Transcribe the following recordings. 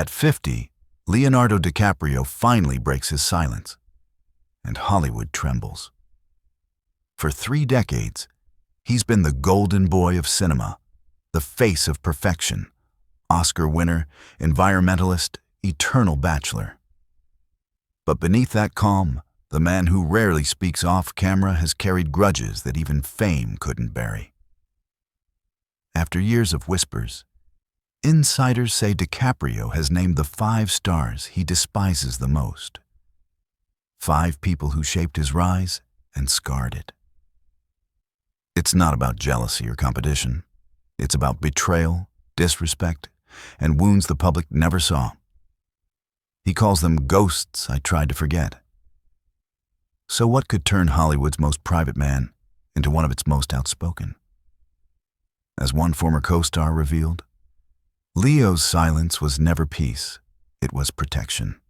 At 50, Leonardo DiCaprio finally breaks his silence, and Hollywood trembles. For 3 decades, he's been the golden boy of cinema, the face of perfection, Oscar winner, environmentalist, eternal bachelor. But beneath that calm, the man who rarely speaks off camera has carried grudges that even fame couldn't bury. After years of whispers, insiders say DiCaprio has named the 5 stars he despises the most. 5 people who shaped his rise and scarred it. It's not about jealousy or competition. It's about betrayal, disrespect, and wounds the public never saw. He calls them ghosts I tried to forget. So what could turn Hollywood's most private man into one of its most outspoken? As one former co-star revealed, Leo's silence was never peace, it was protection.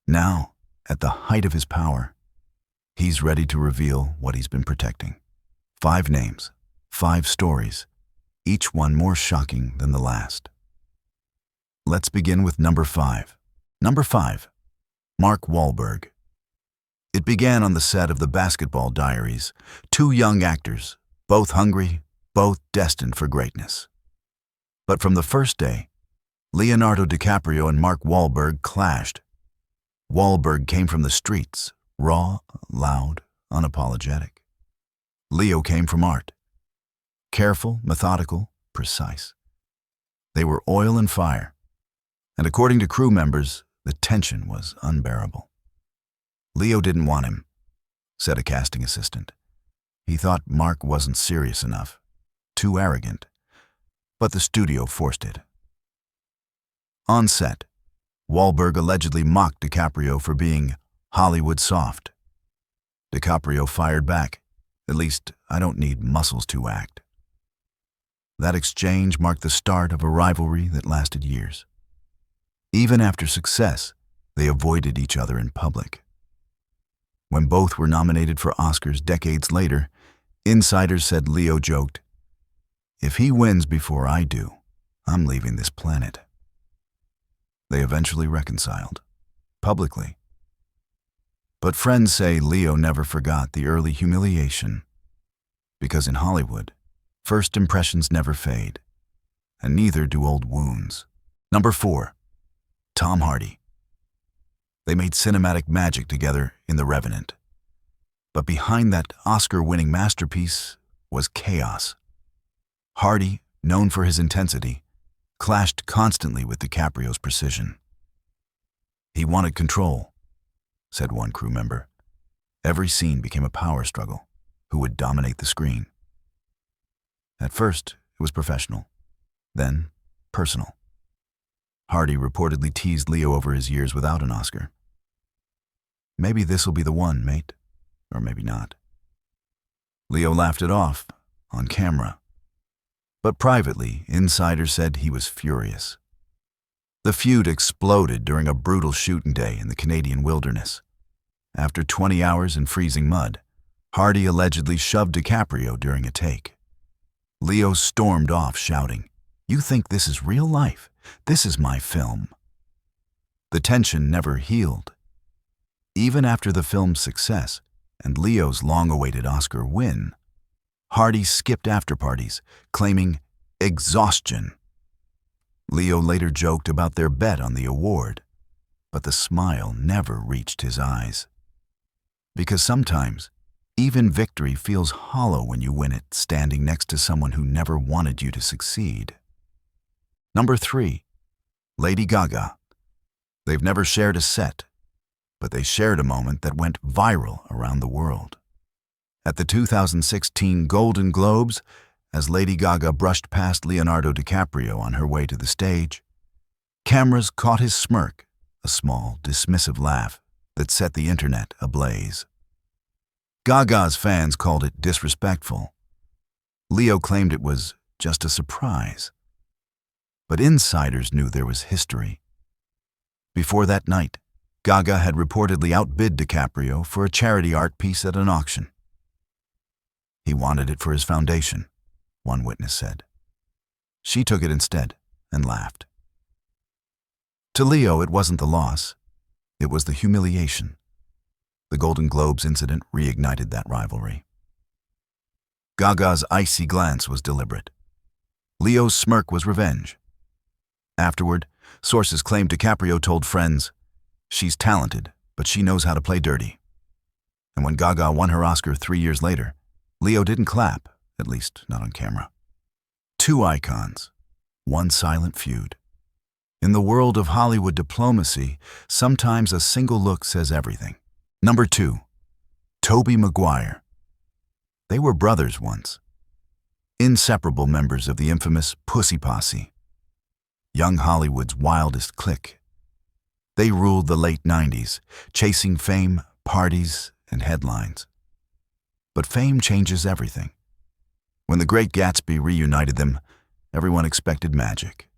Now, at the height of his power, he's ready to reveal what he's been protecting. 5 names, 5 stories, each one more shocking than the last. Let's begin with number 5. Number 5, Mark Wahlberg. It began on the set of The Basketball Diaries, 2 young actors, both hungry, both destined for greatness. But from the first day, Leonardo DiCaprio and Mark Wahlberg clashed. Wahlberg came from the streets, raw, loud, unapologetic. Leo came from art. Careful, methodical, precise. They were oil and fire, and according to crew members, the tension was unbearable. Leo didn't want him, said a casting assistant. He thought Mark wasn't serious enough, too arrogant, but the studio forced it. On set, Wahlberg allegedly mocked DiCaprio for being Hollywood soft. DiCaprio fired back, "At least I don't need muscles to act." That exchange marked the start of a rivalry that lasted years. Even after success, they avoided each other in public. When both were nominated for Oscars decades later, insiders said Leo joked, "If he wins before I do, I'm leaving this planet." They eventually reconciled, publicly. But friends say Leo never forgot the early humiliation, because in Hollywood, first impressions never fade, and neither do old wounds. Number 4, Tom Hardy. They made cinematic magic together in The Revenant. But behind that Oscar-winning masterpiece was chaos. Hardy, known for his intensity, clashed constantly with DiCaprio's precision. "He wanted control," said one crew member. Every scene became a power struggle. Who would dominate the screen? At first, it was professional, then personal. Hardy reportedly teased Leo over his years without an Oscar. "Maybe this'll be the one, mate," or maybe not. Leo laughed it off, on camera. But privately, insiders said he was furious. The feud exploded during a brutal shooting day in the Canadian wilderness. After 20 hours in freezing mud, Hardy allegedly shoved DiCaprio during a take. Leo stormed off shouting, "You think this is real life? This is my film." The tension never healed. Even after the film's success and Leo's long-awaited Oscar win, Hardy skipped after-parties, claiming exhaustion. Leo later joked about their bet on the award, but the smile never reached his eyes. Because sometimes, even victory feels hollow when you win it standing next to someone who never wanted you to succeed. Number 3, Lady Gaga. They've never shared a set, but they shared a moment that went viral around the world. At the 2016 Golden Globes, as Lady Gaga brushed past Leonardo DiCaprio on her way to the stage, cameras caught his smirk, a small, dismissive laugh that set the internet ablaze. Gaga's fans called it disrespectful. Leo claimed it was just a surprise. But insiders knew there was history. Before that night, Gaga had reportedly outbid DiCaprio for a charity art piece at an auction. He wanted it for his foundation, one witness said. She took it instead and laughed. To Leo, it wasn't the loss. It was the humiliation. The Golden Globes incident reignited that rivalry. Gaga's icy glance was deliberate. Leo's smirk was revenge. Afterward, sources claimed DiCaprio told friends, "She's talented, but she knows how to play dirty." And when Gaga won her Oscar 3 years later, Leo didn't clap, at least not on camera. Two icons, one silent feud. In the world of Hollywood diplomacy, sometimes a single look says everything. Number 2, Tobey Maguire. They were brothers once, inseparable members of the infamous Pussy Posse, young Hollywood's wildest clique. They ruled the late 90s, chasing fame, parties, and headlines. But fame changes everything. When The Great Gatsby reunited them, everyone expected magic.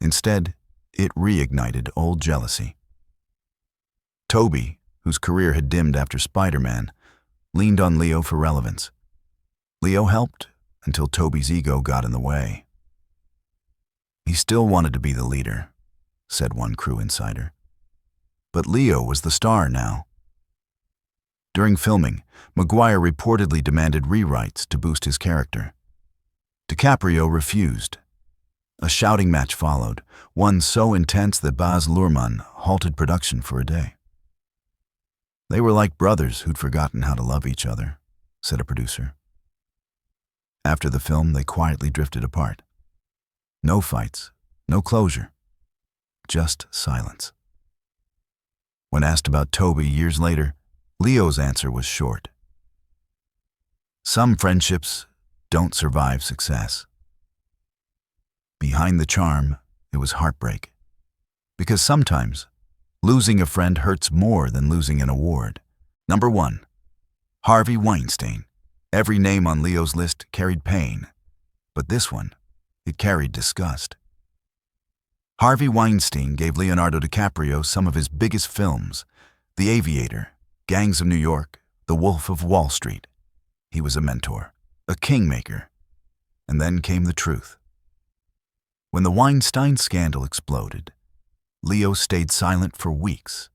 Instead, it reignited old jealousy. Tobey, whose career had dimmed after Spider-Man, leaned on Leo for relevance. Leo helped until Tobey's ego got in the way. He still wanted to be the leader, said one crew insider. But Leo was the star now. During filming, Maguire reportedly demanded rewrites to boost his character. DiCaprio refused. A shouting match followed, one so intense that Baz Luhrmann halted production for a day. They were like brothers who'd forgotten how to love each other, said a producer. After the film, they quietly drifted apart. No fights, no closure, just silence. When asked about Tobey years later, Leo's answer was short. Some friendships don't survive success. Behind the charm, it was heartbreak. Because sometimes, losing a friend hurts more than losing an award. Number 1, Harvey Weinstein. Every name on Leo's list carried pain, but this one, it carried disgust. Harvey Weinstein gave Leonardo DiCaprio some of his biggest films: The Aviator, Gangs of New York, The Wolf of Wall Street. He was a mentor, a kingmaker. And then came the truth. When the Weinstein scandal exploded, Leo stayed silent for weeks,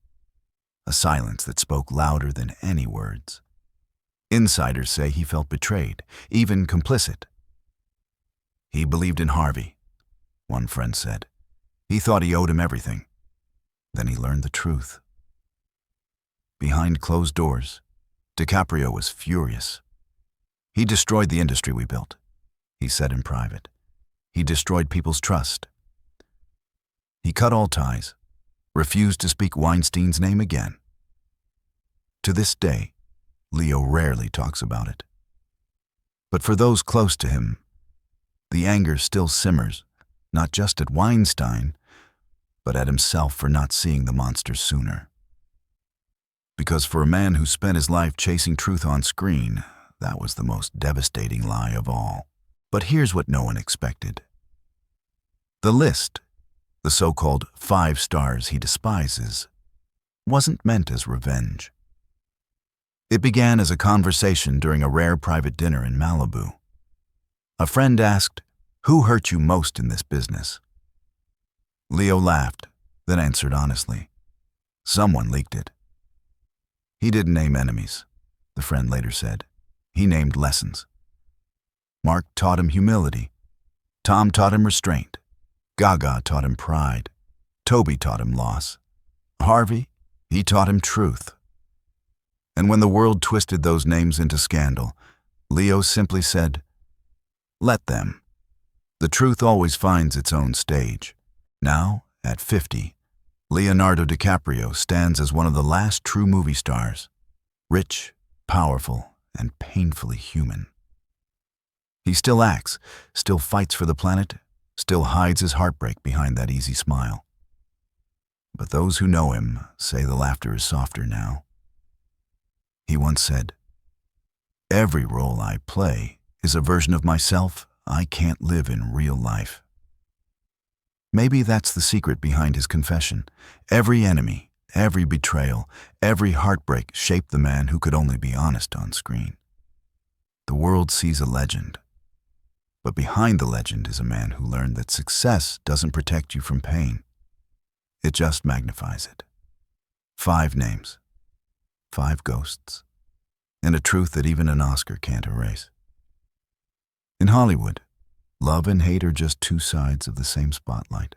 a silence that spoke louder than any words. Insiders say he felt betrayed, even complicit. He believed in Harvey, one friend said. He thought he owed him everything. Then he learned the truth. Behind closed doors, DiCaprio was furious. He destroyed the industry we built, he said in private. He destroyed people's trust. He cut all ties, refused to speak Weinstein's name again. To this day, Leo rarely talks about it. But for those close to him, the anger still simmers, not just at Weinstein, but at himself for not seeing the monster sooner. Because for a man who spent his life chasing truth on screen, that was the most devastating lie of all. But here's what no one expected. The list, the so-called 5 stars he despises, wasn't meant as revenge. It began as a conversation during a rare private dinner in Malibu. A friend asked, "Who hurt you most in this business?" Leo laughed, then answered honestly, "Someone leaked it." He didn't name enemies, the friend later said. He named lessons. Mark taught him humility. Tom taught him restraint. Gaga taught him pride. Tobey taught him loss. Harvey, he taught him truth. And when the world twisted those names into scandal, Leo simply said, "Let them. The truth always finds its own stage." Now, at 50, Leonardo DiCaprio stands as one of the last true movie stars, rich, powerful, and painfully human. He still acts, still fights for the planet, still hides his heartbreak behind that easy smile. But those who know him say the laughter is softer now. He once said, "Every role I play is a version of myself I can't live in real life." Maybe that's the secret behind his confession. Every enemy, every betrayal, every heartbreak shaped the man who could only be honest on screen. The world sees a legend. But behind the legend is a man who learned that success doesn't protect you from pain. It just magnifies it. 5 names, 5 ghosts, and a truth that even an Oscar can't erase. In Hollywood, love and hate are just 2 sides of the same spotlight.